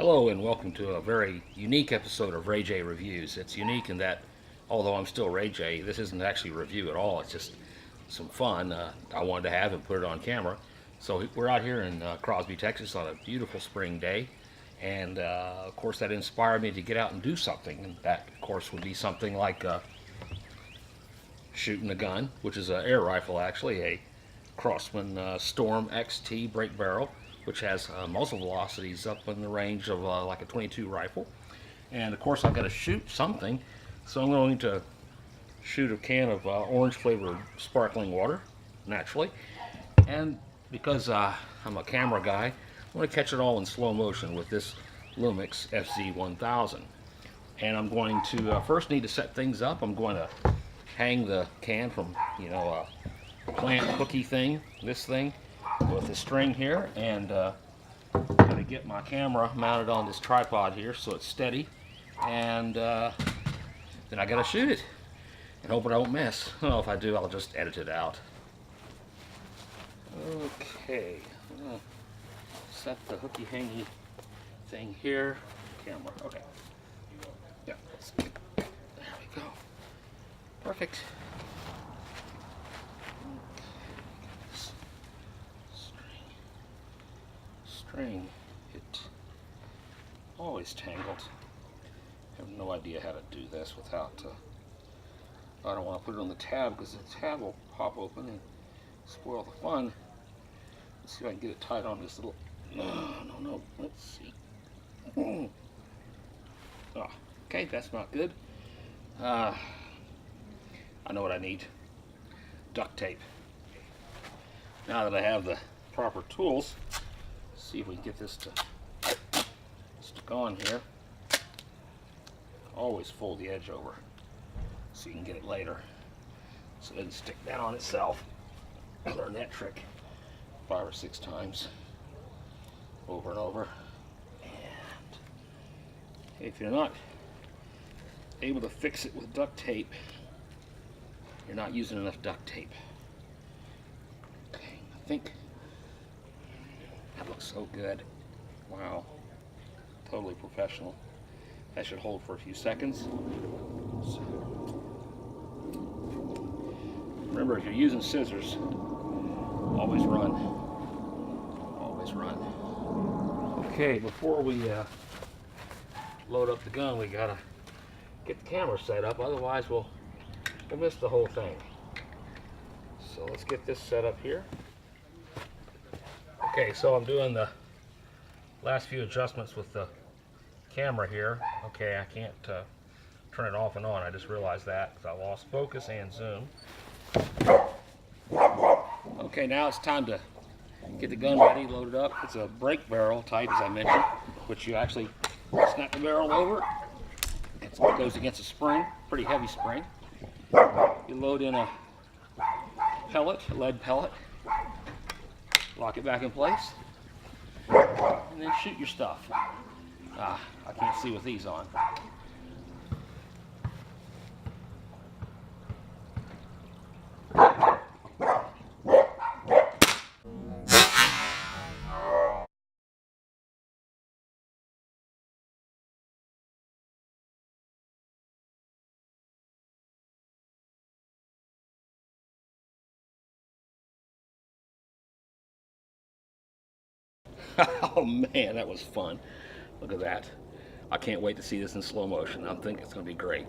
Hello and welcome to a very unique episode of RayJ Reviews. It's unique in that, although I'm still RayJ, this isn't actually a review at all. It's just some fun I wanted to have and put it on camera. So we're out here in Crosby, Texas on a beautiful spring day. And of course that inspired me to get out and do something. And that of course would be something like shooting a gun, which is an air rifle actually, a Crossman Storm XT break barrel, which has muzzle velocities up in the range of like a 22 rifle. And of course I've got to shoot something, so I'm going to shoot a can of orange flavored sparkling water, naturally. And because I'm a camera guy, I want to catch it all in slow motion with this Lumix FZ1000. And I'm going to first need to set things up. I'm going to hang the can from, a plant cookie thing, this thing, with a string here, and going to get my camera mounted on this tripod here so it's steady, and then I gotta shoot it and hope I don't miss. Well, if I do, I'll just edit it out. Okay, I'm gonna set the hooky hangy thing here. Camera, okay. Yeah, there we go. Perfect. String, it always tangled. I have no idea how to do this without I don't want to put it on the tab because the tab will pop open and spoil the fun. Let's see if I can get it tight on this little, no, let's see. Oh, okay, that's not good. I know what I need. Duct tape. Now that I have the proper tools, see if we can get this to stick on here. Always fold the edge over so you can get it later, so it doesn't stick down on itself. I learned that trick 5 or 6 times over and over. And if you're not able to fix it with duct tape, you're not using enough duct tape. Okay, I think that looks so good. Wow. Totally professional. That should hold for a few seconds. So, remember, if you're using scissors, always run. Always run. Okay, before we load up the gun, we gotta get the camera set up, otherwise we'll miss the whole thing. So let's get this set up here. Okay, so I'm doing the last few adjustments with the camera here. Okay, I can't turn it off and on. I just realized that because I lost focus and zoom. Okay, now it's time to get the gun ready, loaded up. It's a break barrel type, as I mentioned, which you actually snap the barrel over. It goes against a spring, pretty heavy spring. You load in a pellet, a lead pellet. Lock it back in place, and then shoot your stuff. I can't see with these on. Oh man, that was fun. Look at that. I can't wait to see this in slow motion. I think it's going to be great.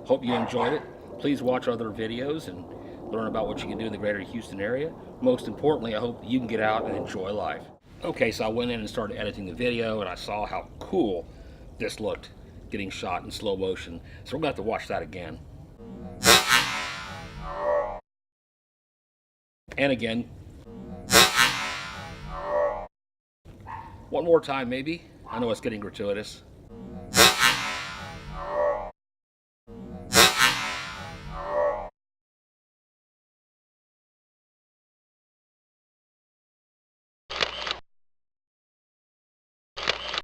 Hope you enjoyed it. Please watch other videos and learn about what you can do in the greater Houston area. Most importantly, I hope you can get out and enjoy life. Okay, so I went in and started editing the video, and I saw how cool this looked getting shot in slow motion. So we're going to have to watch that again. And again. One more time, maybe. I know it's getting gratuitous.